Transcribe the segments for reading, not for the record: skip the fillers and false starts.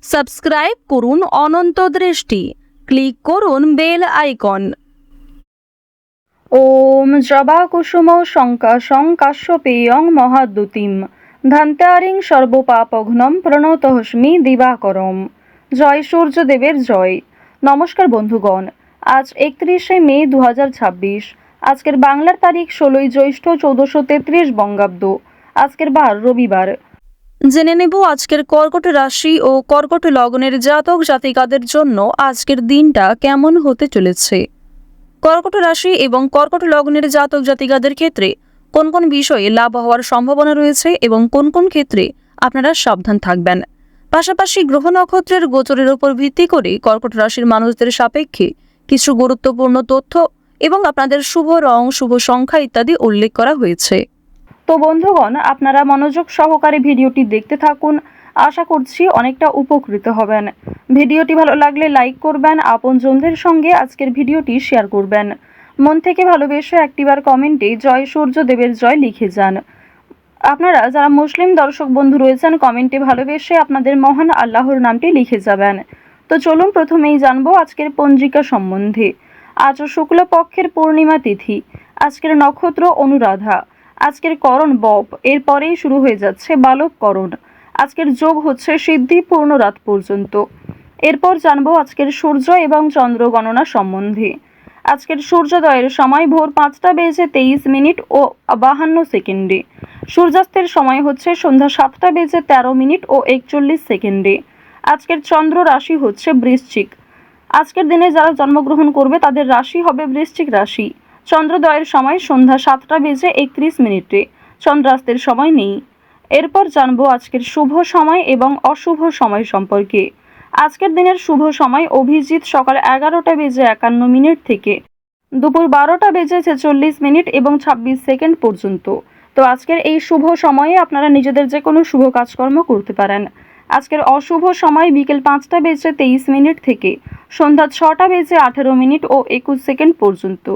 Subscribe করুন অনন্ত দৃষ্টি, click করুন বেল আইকন। ওম জবা কুসুম শঙ্কাশং কাশ্যপেয়ং মহাদ্যুতিম ধান্তারিং সর্বপাপঘ্নম প্রণতহস্মি দিবাকরম। জয় সূর্যদেবের জয়। নমস্কার বন্ধুগণ, আজ 31শে মে 2026। আজকের বাংলার তারিখ 16ই জ্যৈষ্ঠ 1433 বঙ্গাব্দ। আজকের বার রবিবার। জেনে নেব আজকের কর্কট রাশি ও কর্কট লগ্নের জাতক জাতিকাদের জন্য আজকের দিনটা কেমন হতে চলেছে। কর্কট রাশি এবং কর্কট লগ্নের জাতক জাতিকাদের ক্ষেত্রে কোন কোন বিষয়ে লাভ হওয়ার সম্ভাবনা রয়েছে এবং কোন কোন ক্ষেত্রে আপনারা সাবধান থাকবেন। পাশাপাশি গ্রহ নক্ষত্রের গোচরের উপর ভিত্তি করে কর্কট রাশির মানুষদের সাপেক্ষে কিছু গুরুত্বপূর্ণ তথ্য এবং আপনাদের শুভ রং, শুভ সংখ্যা ইত্যাদি উল্লেখ করা হয়েছে। তো বন্ধুগণ, আপনারা মনোযোগ সহকারে ভিডিওটি দেখতে থাকুন। আশা করছি অনেকটা উপকৃত হবেন। ভিডিওটি ভালো লাগলে লাইক করবেন, আপনজনদের সঙ্গে আজকের ভিডিওটি শেয়ার করবেন। মন থেকে ভালোবেসে একটিবার কমেন্টে জয় সূর্যদেবের জয় লিখে যান। আপনারা যারা মুসলিম দর্শক বন্ধু রয়েছেন, কমেন্টে ভালোবেসে আপনাদের মহান আল্লাহর নামটি লিখে যাবেন। তো চলুন প্রথমেই জানবো আজকের পঞ্জিকা সম্বন্ধে। আজ শুক্লপক্ষের পূর্ণিমা তিথি। আজকের নক্ষত্র অনুরাধা। আজকের করণ বপ, এরপরেই শুরু হয়ে যাচ্ছে বালক করণ। আজকের যোগ হচ্ছে সিদ্ধি পূর্ণ রাত পর্যন্ত। এরপর জানবো আজকের সূর্য এবং চন্দ্র গণনা সম্বন্ধে। আজকের সূর্যোদয়ের সময় ভোর 5টা বেজে 23 মিনিট ও 52 সেকেন্ডে। সূর্যাস্তের সময় হচ্ছে সন্ধ্যা 7টা বেজে 13 মিনিট ও 41 সেকেন্ডে। আজকের চন্দ্র রাশি হচ্ছে বৃশ্চিক। আজকের দিনে যারা জন্মগ্রহণ করবে তাদের রাশি হবে বৃশ্চিক রাশি। চন্দ্রোদয়ের সময় সন্ধ্যা 7টা বেজে 31 মিনিটে। চন্দ্রাস্তের সময় নেই। এরপর জানবো আজকের শুভ সময় এবং অশুভ সময় সম্পর্কে। আজকের দিনের শুভ সময় অভিজিৎ সকাল 11টা বেজে 51 মিনিট থেকে দুপুর 12টা বেজে 46 মিনিট এবং 26 সেকেন্ড পর্যন্ত। তো আজকের এই শুভ সময়ে আপনারা নিজেদের যে কোনো শুভ কাজকর্ম করতে পারেন। আজকের অশুভ সময় বিকেল 5টা বেজে 23 মিনিট থেকে সন্ধ্যা 6টা বেজে 18 মিনিট ও 21 সেকেন্ড পর্যন্ত।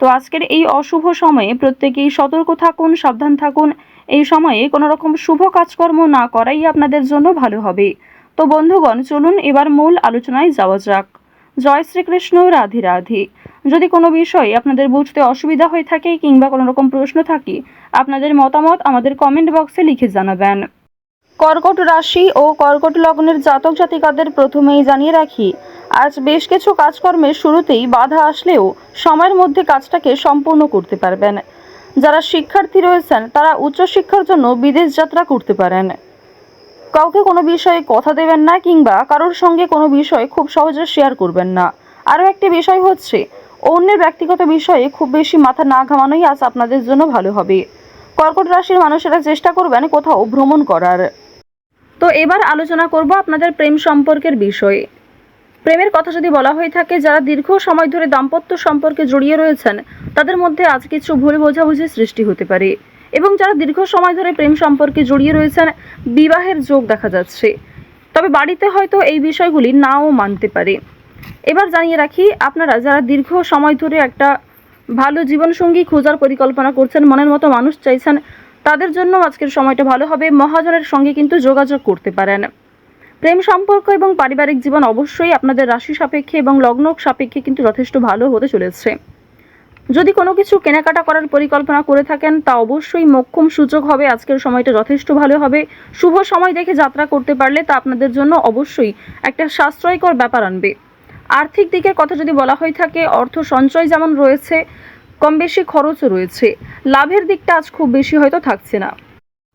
তো আজকের এই অশুভ সময়ে প্রত্যেকেই সতর্ক থাকুন, সাবধান থাকুন। এই সময়ে কোনো রকম শুভ কাজকর্ম না করাই আপনাদের জন্য ভালো হবে। তো বন্ধুগণ, চলুন এবার মূল আলোচনায় যাওয়া যাক। জয় শ্রীকৃষ্ণ, রাধে রাধে। যদি কোনো বিষয়ে আপনাদের বুঝতে অসুবিধা হয়ে থাকে কিংবা কোনো রকম প্রশ্ন থাকে, আপনাদের মতামত আমাদের কমেন্ট বক্সে লিখে জানাবেন। কর্কট রাশি ও কর্কট লগ্নের জাতক জাতিকাদের প্রথমেই জানিয়ে রাখি, আজ বেশ কিছু কাজকর্মের শুরুতেই বাধা আসলেও সময়ের মধ্যে কাজটাকে সম্পূর্ণ করতে পারবেন। যারা শিক্ষার্থী রয়েছেন তারা উচ্চশিক্ষার জন্য বিদেশ যাত্রা করতে পারেন। কাউকে কোনো বিষয়ে কথা দেবেন না কিংবা কারোর সঙ্গে কোনো বিষয় খুব সহজে শেয়ার করবেন না। আরও একটি বিষয় হচ্ছে, অন্যের ব্যক্তিগত বিষয়ে খুব বেশি মাথা না ঘামানোই আজ আপনাদের জন্য ভালো হবে। কর্কট রাশির মানুষেরা চেষ্টা করবেন কোথাও ভ্রমণ করার। তো এবার আলোচনা করব আপনাদের প্রেম সম্পর্কের বিষয়ে। প্রেমের কথা যদি বলা হয়ে থাকে, যারা দীর্ঘ সময় ধরে দাম্পত্য সম্পর্কে জড়িয়ে রয়েছেন তাদের মধ্যে আজ কিছু ভুল বোঝাবুঝির সৃষ্টি হতে পারে, এবং যারা দীর্ঘ সময় ধরে প্রেম সম্পর্কে জড়িয়ে রয়েছেন বিবাহের যোগ দেখা যাচ্ছে। তবে বাড়িতে হয়তো এই বিষয়গুলি নাও মানতে পারে। এবার জানিয়ে রাখি, আপনারা যারা দীর্ঘ সময় ধরে একটা ভালো জীবনসঙ্গী খোঁজার পরিকল্পনা করছেন, মনের মতো মানুষ চাইছেন, তাদের জন্য আজকের সময়টা ভালো হবে। মহাজনের সঙ্গে কিন্তু যোগাযোগ করতে পারেন। প্রেম সম্পর্ক এবং পারিবারিক জীবন অবশ্যই আপনাদের রাশি সাপেক্ষে এবং লগ্ন সাপেক্ষে কিন্তু যথেষ্ট ভালো হতে চলেছে। যদি কোনো কিছু কেনাকাটা করার পরিকল্পনা করে থাকেন তা অবশ্যই মোক্ষম সুযোগ হবে। আজকের সময়টা যথেষ্ট ভালো হবে। শুভ সময় দেখে যাত্রা করতে পারলে তা আপনাদের জন্য অবশ্যই একটা সাশ্রয়কর ব্যাপার আনবে। আর্থিক দিকের কথা যদি বলা হয়ে থাকে, অর্থ সঞ্চয় যেমন রয়েছে, কম বেশি খরচও রয়েছে। লাভের দিকটা আজ খুব বেশি হয়তো থাকছে না।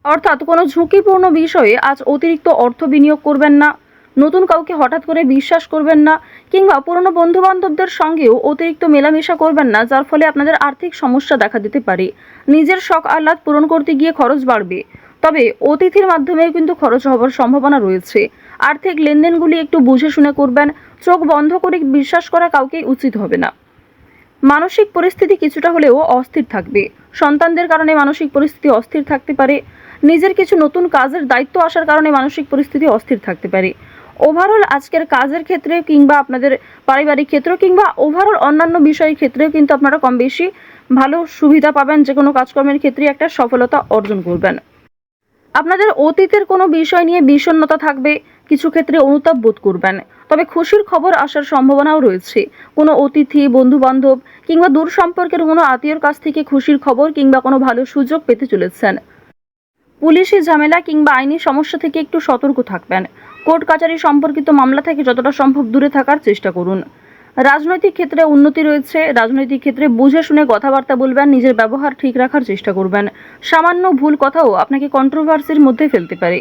অর্থাৎ কোনো ঝুঁকিপূর্ণ বিষয়ে আজ অতিরিক্ত অর্থ বিনিয়োগ করবেন না। নতুন কাউকে হঠাৎ করে বিশ্বাস করবেন না, কিংবা পুরনো বন্ধুবান্ধবদের সঙ্গেও অতিরিক্ত মেলামেশা করবেন না, যার ফলে আপনাদের আর্থিক সমস্যা দেখা দিতে পারে। নিজের শখ আহ্লাদ পূরণ করতে গিয়ে খরচ বাড়বে, তবে অতিথির মাধ্যমেও কিন্তু খরচ হওয়ার সম্ভাবনা রয়েছে। আর্থিক লেনদেনগুলি একটু বুঝে শুনে করবেন। চোখ বন্ধ করে বিশ্বাস করা কাউকেই উচিত হবে না। মানসিক পরিস্থিতি কিছুটা হলেও অস্থির থাকবে। সন্তানদের কারণে মানসিক পরিস্থিতি অস্থির থাকতে পারে। নিজের কিছু নতুন কাজের দায়িত্ব আসার কারণে মানসিক পরিস্থিতি অস্থির থাকতে পারে। ওভারঅল আজকের কাজের ক্ষেত্রে কিংবা আপনাদের পারিবারিক ক্ষেত্র কিংবা ওভারঅল অন্যান্য বিষয়ের ক্ষেত্রেও কিন্তু আপনারা কম বেশি ভালো সুবিধা পাবেন। যে কোনো কাজকর্মের ক্ষেত্রে একটা সফলতা অর্জন করবেন। আপনাদের অতীতের কোনো বিষয় নিয়ে বিষণ্ণতা থাকবে, কিছু ক্ষেত্রে অনুতাপ বোধ করবেন। তবে খুশির খবর আসার সম্ভাবনাও রয়েছে। কোনো অতিথি, বন্ধু বান্ধব কিংবা দূর সম্পর্কের কোনো আত্মীয়র কাছ থেকে খুশির খবর কিংবা কোনো ভালো সুযোগ পেতে চলেছেন। পুলিশি ঝামেলা কিংবা আইনি সমস্যা থেকে একটু সতর্ক থাকবেন। কোর্ট কাচারি সম্পর্কিত মামলা থেকে যতটা সম্ভব দূরে থাকার চেষ্টা করুন। রাজনৈতিক ক্ষেত্রে উন্নতি রয়েছে। রাজনৈতিক ক্ষেত্রে বুঝে শুনে কথাবার্তা বলবেন, নিজের ব্যবহার ঠিক রাখার চেষ্টা করবেন। সামান্য ভুল কথাও আপনাকে কন্ট্রোভার্সির মধ্যে ফেলতে পারে।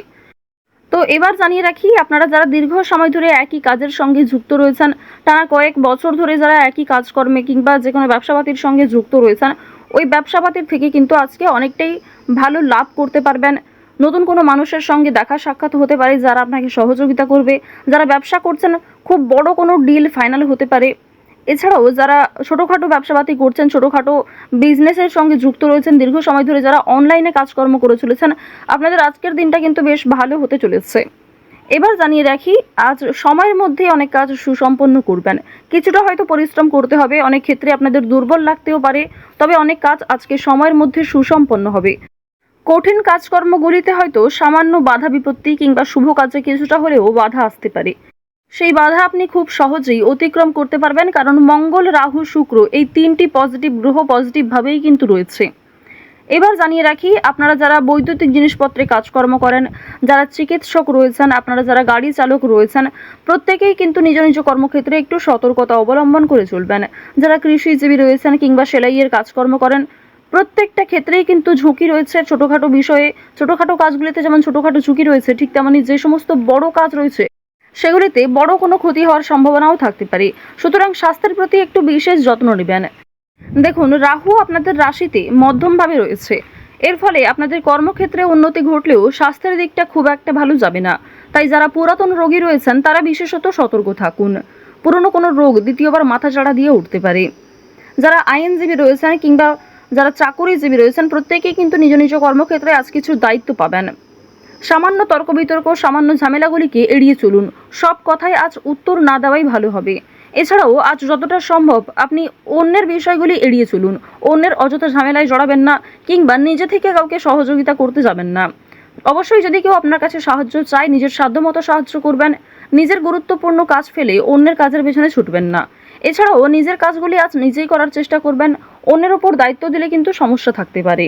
তো এবার জানিয়ে রাখি, আপনারা যারা দীর্ঘ সময় ধরে একই কাজের সঙ্গে যুক্ত রয়েছেন, টানা কয়েক বছর ধরে যারা একই কাজকর্মে কিংবা যে কোনো ব্যবসাপাতির সঙ্গে যুক্ত রয়েছেন, ওই ব্যবসাপাতির থেকে কিন্তু আজকে অনেকটাই ভালো লাভ করতে পারবেন। নতুন কোনো মানুষের সঙ্গে দেখা সাক্ষাৎ হতে পারে যারা আপনাকে সহযোগিতা করবে। যারা ব্যবসা করছেন, খুব বড় কোনো ডিল ফাইনাল হতে পারে। এছাড়াও যারা ছোটোখাটো ব্যবসাপাতি করছেন, ছোটোখাটো বিজনেসের সঙ্গে যুক্ত রয়েছেন, দীর্ঘ সময় ধরে যারা অনলাইনে কাজকর্ম করে চলেছেন, আপনাদের আজকের দিনটা কিন্তু বেশ ভালো হতে চলেছে। এবার জানিয়ে রাখি, আজ সময়ের মধ্যে অনেক কাজ সুসম্পন্ন করবেন। কিছুটা হয়তো পরিশ্রম করতে হবে, অনেক ক্ষেত্রে আপনাদের দুর্বল লাগতেও পারে, তবে অনেক কাজ আজকে সময়ের মধ্যে সুসম্পন্ন হবে। কঠিন কাজকর্মগুলিতে হয়তো সামান্য বাধা বিপত্তি কিংবা শুভ কাজে কিছুটা হলেও বাধা আসতে পারে। সেই বাধা আপনি খুব সহজেই অতিক্রম করতে পারবেন, কারণ মঙ্গল, রাহু, শুক্র এই তিনটি পজিটিভ গ্রহ পজিটিভভাবেই কিন্তু রয়েছে। এবার জানিয়ে রাখি, আপনারা যারা বৈদ্যুতিক জিনিসপত্রে কাজকর্ম করেন, যারা চিকিৎসক রয়েছেন, আপনারা যারা গাড়ি চালক রয়েছেন, প্রত্যেকেই কিন্তু নিজ নিজ কর্মক্ষেত্রে একটু সতর্কতা অবলম্বন করে চলবেন। যারা কৃষিজীবী রয়েছেন কিংবা সেলাইয়ের কাজকর্ম করেন, প্রত্যেকটা ক্ষেত্রেই কিন্তু ঝুঁকি রয়েছে। ছোটোখাটো বিষয়ে, ছোটোখাটো কাজগুলিতে যেমন ছোটোখাটো ঝুঁকি রয়েছে, ঠিক তেমনি যে সমস্ত বড় কাজ রয়েছে সেগুলিতে বড় কোনো ক্ষতি হওয়ার সম্ভাবনাও থাকতে পারে। সুতরাং স্বাস্থ্যের প্রতি একটু বিশেষ যত্ন নেবেন। দেখুন, রাহু আপনাদের রাশিতে মধ্যমভাবে রয়েছে। এর ফলে আপনাদের কর্মক্ষেত্রে উন্নতি ঘটলেও স্বাস্থ্যের দিকটা খুব একটা ভালো যাবে না। তাই যারা পুরাতন রোগী রয়েছেন তারা বিশেষত সতর্ক থাকুন। পুরনো কোনো রোগ দ্বিতীয়বার মাথাচাড়া দিয়ে উঠতে পারে। যারা আইনজীবী রয়েছেন কিংবা যারা চাকুরিজীবী রয়েছেন, প্রত্যেকেই কিন্তু নিজ নিজ কর্মক্ষেত্রে আজ কিছু দায়িত্ব পাবেন। সামান্য তর্ক বিতর্ক, সামান্য ঝামেলাগুলিকে এড়িয়ে চলুন। সব কথায় আজ উত্তর না দেওয়াই ভালো হবে। এছাড়াও আজ যতটা সম্ভব আপনি অন্যের বিষয়গুলি এড়িয়ে চলুন। অন্যের অযথা ঝামেলায় জড়াবেন না কিংবা নিজে থেকে কাউকে সহযোগিতা করতে যাবেন না। অবশ্যই যদি কেউ আপনার কাছে সাহায্য চায়, নিজের সাধ্যমতো সাহায্য করবেন। নিজের গুরুত্বপূর্ণ কাজ ফেলে অন্যের কাজের পেছনে ছুটবেন না। এছাড়াও নিজের কাজগুলি আজ নিজেই করার চেষ্টা করবেন। অন্যের ওপর দায়িত্ব দিলে কিন্তু সমস্যা থাকতে পারে।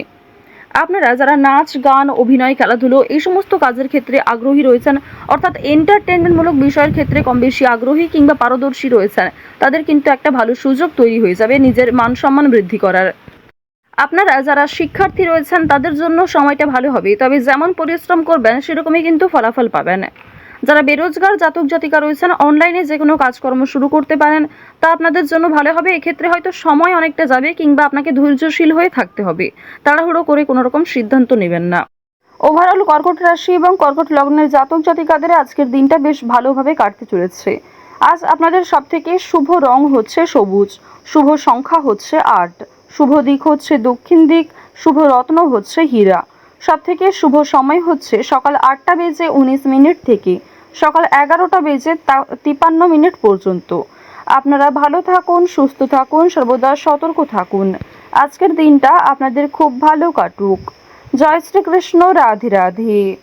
আপনারা যারা নাচ, গান, অভিনয়, খেলাধুলো এই সমস্ত কাজের ক্ষেত্রে আগ্রহী রয়েছেন, অর্থাৎ এন্টারটেনমেন্টমূলক বিষয়ের ক্ষেত্রে কম বেশি আগ্রহী কিংবা পারদর্শী রয়েছেন, তাদের কিন্তু একটা ভালো সুযোগ তৈরি হয়ে যাবে নিজের মান সম্মান বৃদ্ধি করার। আপনারা যারা শিক্ষার্থী রয়েছেন তাদের জন্য সময়টা ভালো হবে, তবে যেমন পরিশ্রম করবেন সেরকমই কিন্তু ফলাফল পাবেন। যারা বেরোজগার জাতক জাতিকা রয়েছেন, অনলাইনে যে কোনো কাজকর্ম শুরু করতে পারেন, তা আপনাদের জন্য ভালো হবে। এক্ষেত্রে হয়তো সময় অনেকটা যাবে কিংবা আপনাকে ধৈর্যশীল হয়ে থাকতে হবে। তাড়াহুড়ো করে কোনো রকম সিদ্ধান্ত নেবেন না। ওভারঅল কর্কট রাশি এবং কর্কট লগ্নের জাতক জাতিকাদের আজকের দিনটা বেশ ভালোভাবে কাটতে চলেছে। আজ আপনাদের সবথেকে শুভ রং হচ্ছে সবুজ, শুভ সংখ্যা হচ্ছে 8, শুভ দিক হচ্ছে দক্ষিণ দিক, শুভ রত্ন হচ্ছে হীরা। সবথেকে শুভ সময় হচ্ছে সকাল 8টা বেজে 19 মিনিট থেকে সকাল 11টা বেজে 53 মিনিট পর্যন্ত। আপনারা ভালো থাকুন, সুস্থ থাকুন, সর্বদা সতর্ক থাকুন। আজকের দিনটা আপনাদের খুব ভালো কাটুক। জয় শ্রীকৃষ্ণ। রাধে রাধে।